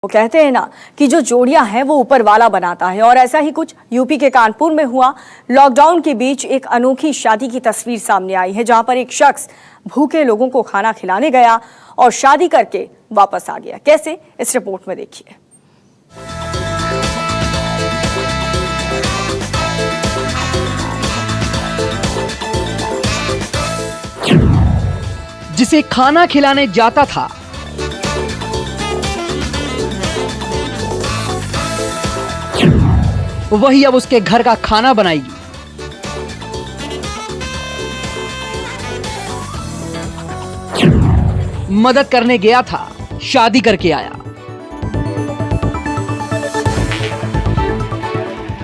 वो कहते हैं ना कि जो जोड़ियां हैं वो ऊपर वाला बनाता है, और ऐसा ही कुछ यूपी के कानपुर में हुआ। लॉकडाउन के बीच एक अनोखी शादी की तस्वीर सामने आई है, जहां पर एक शख्स भूखे लोगों को खाना खिलाने गया और शादी करके वापस आ गया। कैसे, इस रिपोर्ट में देखिए। जिसे खाना खिलाने जाता था वही अब उसके घर का खाना बनाएगी। मदद करने गया था, शादी करके आया।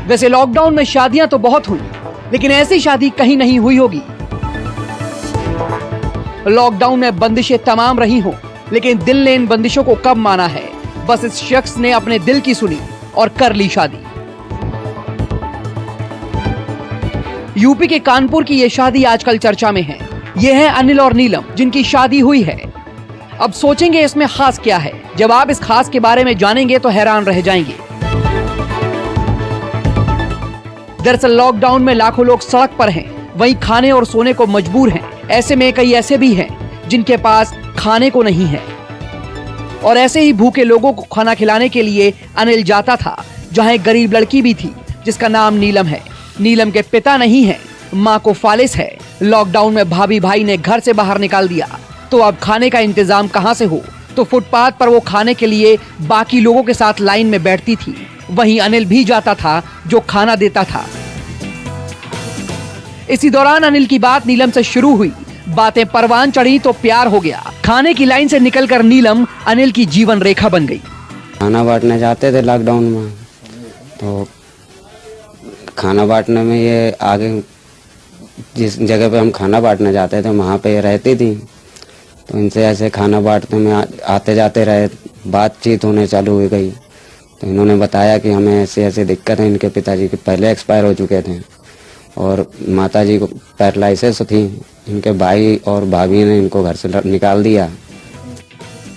वैसे लॉकडाउन में शादियां तो बहुत हुई, लेकिन ऐसी शादी कहीं नहीं हुई होगी। लॉकडाउन में बंदिशें तमाम रही हों, लेकिन दिल ने इन बंदिशों को कब माना है। बस इस शख्स ने अपने दिल की सुनी और कर ली शादी। यूपी के कानपुर की ये शादी आजकल चर्चा में है। ये हैं अनिल और नीलम, जिनकी शादी हुई है। अब सोचेंगे इसमें खास क्या है। जब आप इस खास के बारे में जानेंगे तो हैरान रह जाएंगे। दरअसल लॉकडाउन में लाखों लोग सड़क पर हैं, वहीं खाने और सोने को मजबूर हैं। ऐसे में कई ऐसे भी हैं जिनके पास खाने को नहीं है, और ऐसे ही भूखे लोगों को खाना खिलाने के लिए अनिल जाता था, जहां एक गरीब लड़की भी थी जिसका नाम नीलम है। नीलम के पिता नहीं है, माँ को फालिस है। लॉकडाउन में भाभी भाई ने घर से बाहर निकाल दिया, तो अब खाने का इंतजाम कहां से हो। तो फुटपाथ पर वो खाने के लिए बाकी लोगों के साथ लाइन में बैठती थी। वहीं अनिल भी जाता था, जो खाना देता था। इसी दौरान अनिल की बात नीलम से शुरू हुई। बातें परवान चढ़ी तो प्यार हो गया। खाने की लाइन से निकलकर नीलम अनिल की जीवन रेखा बन गई। खाना बांटने जाते थे लॉकडाउन में, तो खाना बांटने में ये आगे जिस जगह पे हम खाना बांटने जाते थे वहाँ पे ये रहती थी। तो इनसे ऐसे खाना बांटने में आते जाते रहे, बातचीत होने चालू हो गई। तो इन्होंने बताया कि हमें ऐसी ऐसी दिक्कत है। इनके पिताजी के पहले एक्सपायर हो चुके थे और माताजी को पैरालिसिस थी। इनके भाई और भाभी ने इनको घर से निकाल दिया।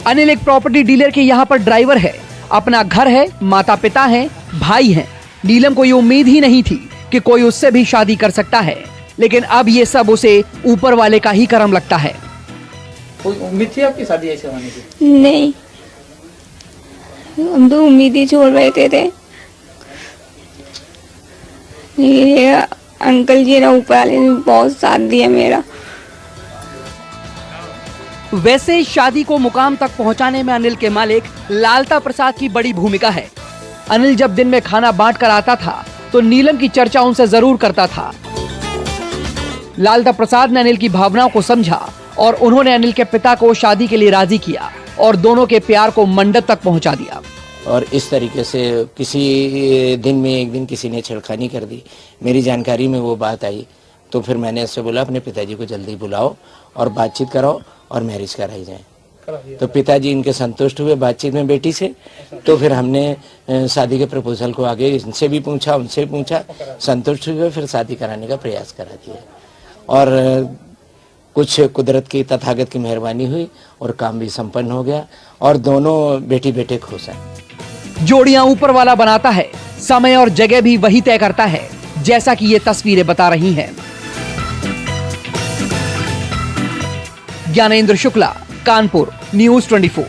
अनिल एक प्रॉपर्टी डीलर के यहाँ पर ड्राइवर है। अपना घर है, माता पिता हैं, भाई हैं। नीलम को ये उम्मीद ही नहीं थी कि कोई उससे भी शादी कर सकता है, लेकिन अब ये सब उसे ऊपर वाले का ही करम लगता है। कोई उम्मीद थी आपकी शादी ऐसे होने की? नहीं, हम तो उम्मीद ही छोड़ बैठे थे। ये अंकल जी ना ऊपर वाले ने बहुत साथ दिया मेरा। वैसे शादी को मुकाम तक पहुंचाने में अनिल के मालिक लालता प्रसाद की बड़ी भूमिका है। अनिल जब दिन में खाना बांट कर आता था तो नीलम की चर्चा उनसे जरूर करता था। लालता प्रसाद ने अनिल की भावनाओं को समझा और उन्होंने अनिल के पिता को शादी के लिए राजी किया और दोनों के प्यार को मंडप तक पहुंचा दिया। और इस तरीके से किसी दिन में एक दिन किसी ने छेड़खानी कर दी, मेरी जानकारी में वो बात आई। तो फिर मैंने इससे बोला अपने पिताजी को जल्दी बुलाओ और बातचीत कराओ और मैरिज कराई जाए। तो पिताजी इनके संतुष्ट हुए बातचीत में बेटी से। तो फिर हमने शादी के प्रपोजल को आगे इनसे भी पूछा, उनसे पूछा, संतुष्ट हुए, फिर शादी कराने का प्रयास करा दिया। और कुछ कुदरत की तथागत की मेहरबानी हुई और काम भी संपन्न हो गया और दोनों बेटी बेटे खुश हैं। जोड़ियां ऊपर वाला बनाता है, समय और जगह भी वही तय करता है, जैसा कि ये तस्वीरें बता रही हैं। ज्ञानेंद्र शुक्ला, कानपुर, न्यूज़ 24।